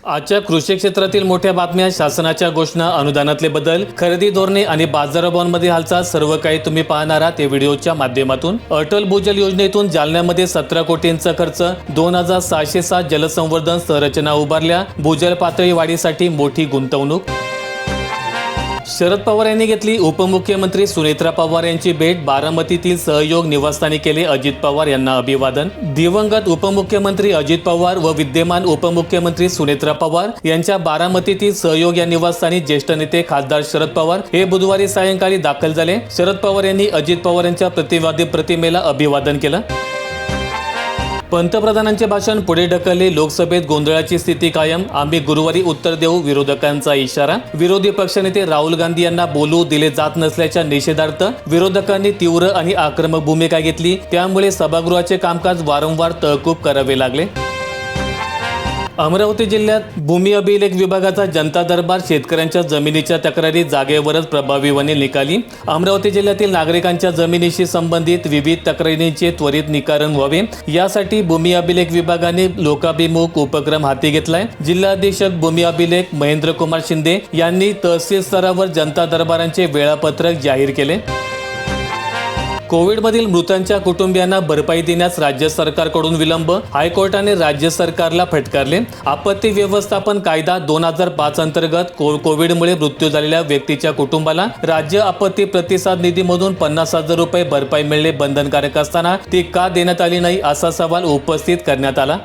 आजच्या कृषी क्षेत्रातील मोठ्या बातम्या, शासनाच्या घोषणा, अनुदानातले बदल, खरेदी धोरणे आणि बाजारभावांमध्ये हालचाल सर्व काही तुम्ही पाहणार आहात या व्हिडिओच्या माध्यमातून। अटल भूजल योजनेतून जालन्यामध्ये 17 कोटींचा खर्च, 2607 जलसंवर्धन संरचना उभारल्या, भूजल पातळी वाढीसाठी मोठी गुंतवणूक। शरद पवार यांनी घेतली उपमुख्यमंत्री सुनेत्रा पवार यांची भेट, बारामतीतील सहयोग निवासस्थानी केले अजित पवार यांना अभिवादन। दिवंगत उपमुख्यमंत्री अजित पवार व विद्यमान उपमुख्यमंत्री सुनेत्रा पवार यांच्या बारामतीतील सहयोग या निवासस्थानी ज्येष्ठ नेते खासदार शरद पवार हे बुधवारी सायंकाळी दाखल झाले। शरद पवार यांनी अजित पवार यांच्या प्रतिवादी प्रतिमेला अभिवादन केलं। पंतप्रधानांचे भाषण पुढे ढकलले, लोकसभेत गोंधळाची स्थिती कायम, आम्ही गुरुवारी उत्तर देऊ, विरोधकांचा इशारा। विरोधी पक्षनेते राहुल गांधी यांना बोलू दिले जात नसल्याच्या निषेधार्थ विरोधकांनी तीव्र आणि आक्रमक भूमिका घेतली, त्यामुळे सभागृहाचे कामकाज वारंवार तहकूब करावे लागले। अमरावती जिल्ह्यात भूमी अभिलेख विभागाचा जनता दरबार, शेतकऱ्यांच्या जमिनीच्या तक्रारी जागेवरच प्रभावीपणे निकाली। अमरावती जिल्ह्यातील नागरिकांच्या जमिनीशी संबंधित विविध तक्रारींचे त्वरित निवारण व्हावे यासाठी भूमी अभिलेख विभागाने लोकाभिमुख उपक्रम हाती घेतलाय। जिल्हा अधीक्षक भूमी अभिलेख महेंद्र कुमार शिंदे यांनी तहसील स्तरावर जनता दरबारांचे वेळापत्रक जाहीर केले। कोविडमधील मृतांच्या कुटुंबियांना भरपाई देण्यास राज्य सरकारकडून विलंब, हायकोर्टाने राज्य सरकारला फटकारले। आपत्ती व्यवस्थापन कायदा 2005 अंतर्गत कोविडमुळे मृत्यू झालेल्या व्यक्तीच्या कुटुंबाला राज्य आपत्ती प्रतिसाद निधीमधून 50,000 रुपये भरपाई मिळणे बंधनकारक असताना ती का देण्यात आली नाही असा सवाल उपस्थित करण्यात आला।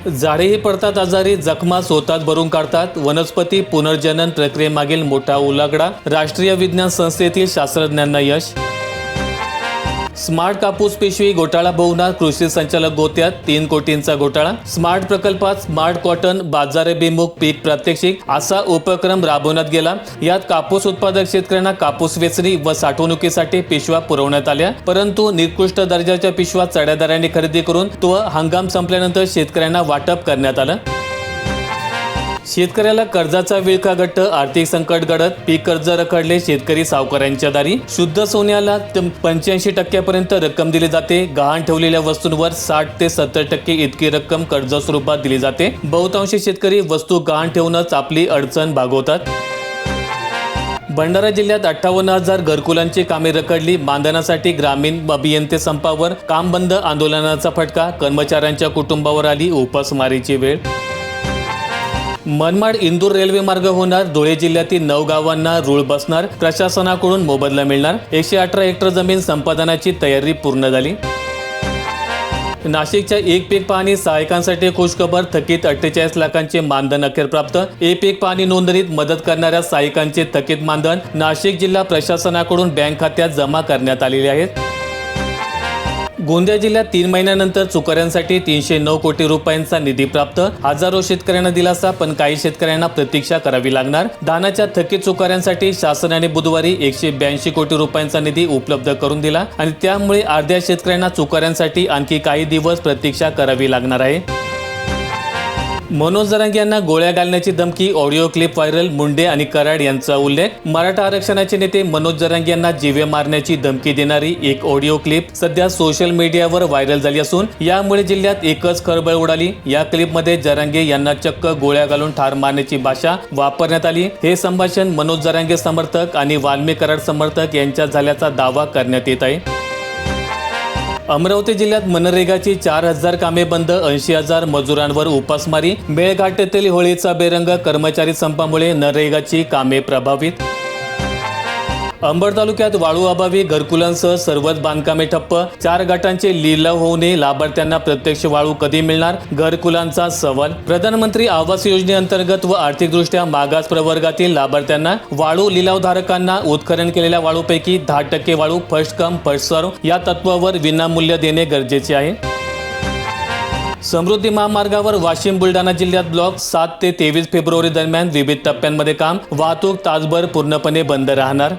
झाडेही पडतात आजारी, जखमा स्वतःच भरून काढतात, वनस्पती पुनर्जनन प्रक्रियेमागील मोठा उलगडा, राष्ट्रीय विज्ञान संस्थेतील शास्त्रज्ञांना यश। स्मार्ट कापूस पिशवी घोटाळा बहुना, कृषी संचालक गोत्यात 3 कोटींचा घोटाळा। स्मार्ट प्रकल्पात स्मार्ट कॉटन बाजाराभिमुख पीक प्रात्यक्षिक असा उपक्रम राबवण्यात गेला। यात कापूस उत्पादक शेतकऱ्यांना कापूस वेचणी व साठवणुकीसाठी पिशव्या पुरवण्यात आल्या, परंतु निकृष्ट दर्जाच्या पिशव्या चढ्या दराने खरेदी करून तो हंगाम संपल्यानंतर शेतकऱ्यांना वाटप करण्यात आलं। शेतकऱ्याला कर्जाचा विळखा घट्ट, आर्थिक संकट गडद, पीक कर्ज रखडले, शेतकरी सावकारांच्या दारी। शुद्ध सोन्याला 85% रक्कम दिली जाते, गहाण ठेवलेल्या वस्तूंवर 60 ते 70% इतकी रक्कम कर्ज स्वरूपात दिली जाते। बहुतांशी शेतकरी वस्तू गहाण ठेवूनच आपली अडचण भागवतात। भंडारा जिल्ह्यात 58,000 घरकुलांची कामे रखडली, बांधण्यासाठी ग्रामीण अभियंते संपावर, काम बंद आंदोलनाचा फटका, कर्मचाऱ्यांच्या कुटुंबावर आली उपासमारीची वेळ। मनमाड इंदूर रेल्वे मार्ग होणार, धुळे जिल्ह्यातील 9 गावांना रूळ बसणार, प्रशासनाकडून मोबदला मिळणार, 118 हेक्टर जमीन संपादनाची तयारी पूर्ण झाली। नाशिकच्या एक पीक पाहणी सहाय्यकांसाठी खुशखबर, थकीत 48 लाखांचे मानधन अखेर प्राप्त। एक पीक पाहणी नोंदणीत मदत करणाऱ्या सहाय्यकांचे थकीत मानधन नाशिक जिल्हा प्रशासनाकडून बँक खात्यात जमा करण्यात आलेले आहेत। गोंदिया जिल्ह्यात 3 महिन्यानंतर चुकऱ्यांसाठी 309 कोटी रुपयांचा निधी प्राप्त, हजारो शेतकऱ्यांना दिलासा, पण काही शेतकऱ्यांना प्रतीक्षा करावी लागणार। धानाच्या थकीत चुकऱ्यांसाठी शासनाने बुधवारी 182 कोटी रुपयांचा निधी उपलब्ध करून दिला आणि त्यामुळे अर्ध्या शेतकऱ्यांना चुकऱ्यांसाठी आणखी काही दिवस प्रतीक्षा करावी लागणार आहे। मनोज जरांगे यांना गोळ्या घालण्याची धमकी, ऑडिओ क्लिप व्हायरल, मुंडे आणि कराड यांचा उल्लेख। मराठा आरक्षणाचे नेते मनोज जरांगे यांना जीवे मारण्याची धमकी देणारी एक ऑडिओ क्लिप सध्या सोशल मीडियावर व्हायरल झाली असून यामुळे जिल्ह्यात एकच खळबळ उडाली। या क्लिपमध्ये जरांगे यांना चक्क गोळ्या घालून ठार मारण्याची भाषा वापरण्यात आली। हे संभाषण मनोज जरांगे समर्थक आणि वाल्मिक कराड समर्थक यांच्यात झाल्याचा दावा करण्यात येत आहे। अमरावती जिल्ह्यात मनरेगाची 4,000 कामे बंद, 80,000 मजुरांवर उपासमारी, मेळघाटातील होळीचा बेरंग, कर्मचारी संपामुळे नरेगाची कामे प्रभावित। अंबड तालुक्यात वाळू अभावी घरकुलांसह सर्वच बांधकामे ठप्प, 4 गटांचे लिलाव होऊ नये, लाभार्थ्यांना प्रत्यक्ष वाळू कधी मिळणार, घरकुलांचा सवाल। प्रधानमंत्री आवास योजनेअंतर्गत व आर्थिकदृष्ट्या मागास प्रवर्गातील लाभार्थ्यांना वाळू लिलावधारकांना उत्खनन केलेल्या वाळूपैकी 10% वाळू फर्स्ट कम फर्स्ट सर्व्ह या तत्वावर विनामूल्य देणे गरजेचे आहे। समृद्धी महामार्गावर वाशिम बुलढाणा जिल्ह्यात ब्लॉक, 7 ते 23 फेब्रुवारी दरम्यान विविध टप्प्यांमध्ये काम, वाहतूक तासभर पूर्णपणे बंद राहणार।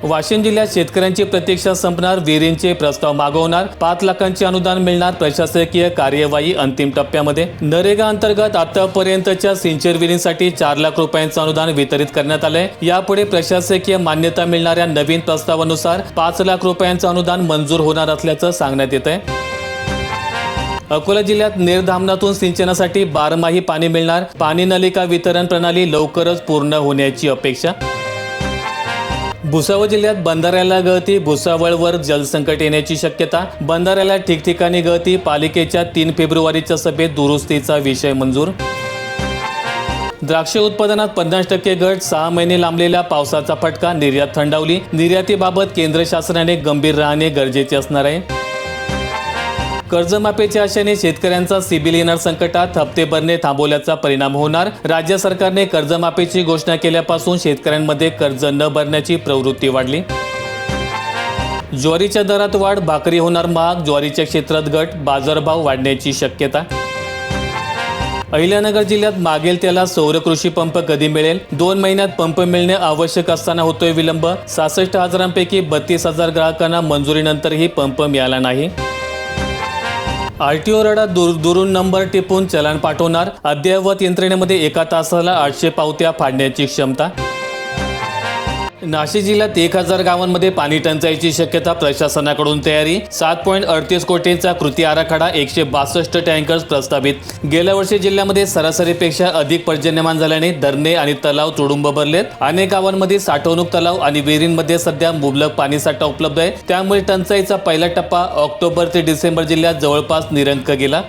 वाशिम जिल्ह्यात शेतकऱ्यांची प्रतीक्षा संपणार, विहिरींचे प्रस्ताव मागवणार, 5 लाखांचे अनुदान मिळणार, प्रशासकीय कार्यवाही अंतिम टप्प्यामध्ये। नरेगा अंतर्गत आतापर्यंतच्या सिंचन विहिरींसाठी 4 लाख रुपयांचं अनुदान वितरित करण्यात आलंय। यापुढे प्रशासकीय मान्यता मिळणाऱ्या नवीन प्रस्तावानुसार 5 लाख रुपयांचं अनुदान मंजूर होणार असल्याचं सांगण्यात येत आहे। अकोला जिल्ह्यात नेर धामणातून सिंचनासाठी बारमाही पाणी मिळणार, पाणी नलिका वितरण प्रणाली लवकरच पूर्ण होण्याची अपेक्षा. भुसावळ जिल्ह्यात बंधाऱ्याला गळती, भुसावळवर जलसंकट येण्याची शक्यता. बंधाऱ्याला ठिकठिकाणी गळती, पालिकेच्या 3 फेब्रुवारीच्या सभेत दुरुस्तीचा विषय मंजूर. द्राक्ष उत्पादनात 50% घट, 6 महिने लांबलेल्या पावसाचा फटका, निर्यात थंडावली. निर्यातीबाबत केंद्र शासनाने गंभीर राहणे गरजेचे असणार आहे. कर्जमाफीच्या आशेने शेतकऱ्यांचा सिबिल येणार संकटात, हप्ते भरणे थांबवल्याचा परिणाम होणार. राज्य सरकारने कर्जमाफीची घोषणा केल्यापासून शेतकऱ्यांमध्ये कर्ज न भरण्याची प्रवृत्ती वाढली. ज्वारीच्या दरात वाढ, भाकरी होणार महाग, ज्वारीच्या क्षेत्रात घट, बाजारभाव वाढण्याची शक्यता. अहिल्यानगर जिल्ह्यात मागेल त्याला सौर कृषी पंप कधी मिळेल? 2 महिन्यात पंप मिळणे आवश्यक असताना होतोय विलंब. 66,000 32,000 ग्राहकांना मंजुरीनंतरही पंप मिळाला नाही. आरटीओ रडा, दुरून नंबर टिपून चलान पाठवणार. अद्ययावत यंत्रणेमध्ये एका तासाला 800 पावत्या फाडण्याची क्षमता. नाशिक जिल्ह्यात 1000 गावांमध्ये पाणी टंचाईची शक्यता, प्रशासनाकडून तयारी. 7.38 कोटींचा कृती आराखडा, 162 टँकर्स प्रस्तावित. गेल्या वर्षी जिल्ह्यामध्ये सरासरीपेक्षा अधिक पर्जन्यमान झाल्याने धरणे आणि तलाव तुडुंब भरलेत. अनेक गावांमध्ये साठवणूक तलाव आणि विहिरींमध्ये सध्या मुबलक पाणीसाठा उपलब्ध आहे. त्यामुळे टंचाईचा पहिला टप्पा ऑक्टोबर ते डिसेंबर जिल्ह्यात जवळपास निरंक गेला.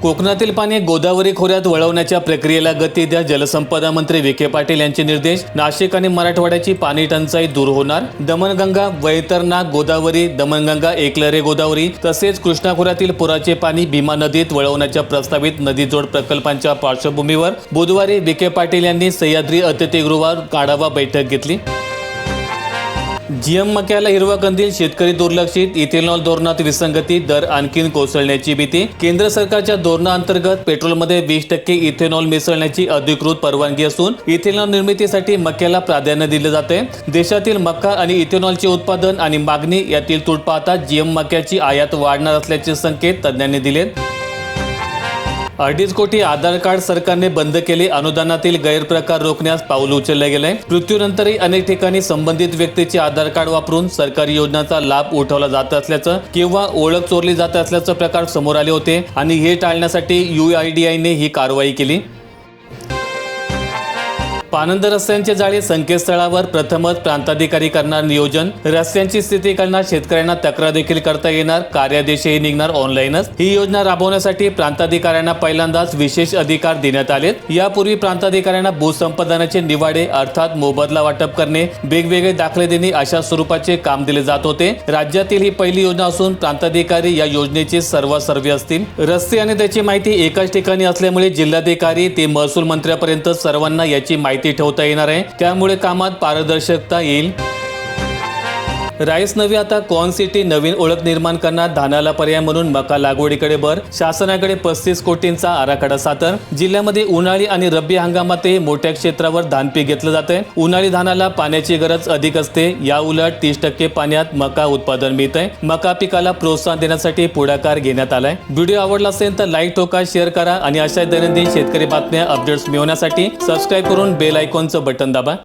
कोकणातील पाणी गोदावरी खोऱ्यात वळवण्याच्या प्रक्रियेला गती द्या, जलसंपदा मंत्री विखे पाटील यांचे निर्देश. नाशिक आणि मराठवाड्याची पाणी टंचाई दूर होणार. दमणगंगा, वैतरणा गोदावरी, दमणगंगा, एकलरे गोदावरी तसेच कृष्णा खोऱ्यातील पुराचे पाणी भीमा नदीत वळवण्याच्या प्रस्तावित नदीजोड प्रकल्पांच्या पार्श्वभूमीवर बुधवारी विखे पाटील यांनी सह्याद्री अतिथीगृहावर आढावा बैठक घेतली. जीएम मक्याला हिरवा कंदील, शेतकरी दुर्लक्षित. इथेनॉल धोरणात विसंगती, दर आणखीन कोसळण्याची भीती. केंद्र सरकारच्या धोरणाअंतर्गत पेट्रोलमध्ये 20% इथेनॉल मिसळण्याची अधिकृत परवानगी असून इथेनॉल निर्मितीसाठी मक्याला प्राधान्य दिले जाते. देशातील मका आणि इथेनॉलचे उत्पादन आणि मागणी यातील तूट पाहता जीएम मक्याची आयात वाढणार असल्याचे संकेत तज्ज्ञांनी दिलेत. 2.5 कोटी आधार कार्ड सरकारने बंद केले, अनुदानातील गैरप्रकार रोखण्यास पाऊल उचलले गेले. मृत्यूनंतरही अनेक ठिकाणी संबंधित व्यक्तीचे आधार कार्ड वापरून सरकारी योजनांचा लाभ उठवला जात असल्याचं किंवा ओळख चोरली जात असल्याचे प्रकार समोर आले होते आणि हे टाळण्यासाठी UIDAI ने ही कारवाई केली. पानंद रस्त्यांचे जाळे, संकेतस्थळावर प्रथमच प्रांताधिकारी करणार नियोजन. रस्त्यांची स्थिती कळणार, शेतकऱ्यांना तक्रार देखील करता येणार. कार्यादेशही निघणार ऑनलाईनच. ही योजना राबवण्यासाठी प्रांताधिकाऱ्यांना पहिल्यांदाच विशेष अधिकार देण्यात आलेत. यापूर्वी प्रांताधिकाऱ्यांना भूसंपादनाचे निवाडे अर्थात मोबदला वाटप करणे, वेगवेगळे दाखले देणे अशा स्वरूपाचे काम दिले जात होते. राज्यातील ही पहिली योजना असून प्रांताधिकारी या योजनेचे सर्वसर्वे असतील. रस्ते आणि त्याची माहिती एकाच ठिकाणी असल्यामुळे जिल्हाधिकारी ते महसूल मंत्र्यापर्यंत सर्वांना याची माहिती ठेवता येणार आहे. त्यामुळे कामात पारदर्शकता येईल. राईस नव्हे आता कॉर्न सिटी, नवीन ओळख निर्माण करणार. धानाला पर्याय म्हणून मका लागवडीकडे भर, शासनाकडे 35 कोटींचा आराखडा सादर. जिल्ह्यामध्ये उन्हाळी आणि रब्बी हंगामातही मोठ्या क्षेत्रावर धान पीक घेतलं जाते. उन्हाळी धानाला पाण्याची गरज अधिक असते, या उलट 30% पाण्यात मका उत्पादन मिळतंय. मका पिकाला प्रोत्साहन देण्यासाठी पुढाकार घेण्यात आलाय. व्हिडिओ आवडला असेल तर लाईक ठोका, शेअर करा आणि अशा दैनंदिन शेतकरी बातम्या अपडेट्स मिळवण्यासाठी सबस्क्राईब करून बेल आयकॉनचं बटन दाबा.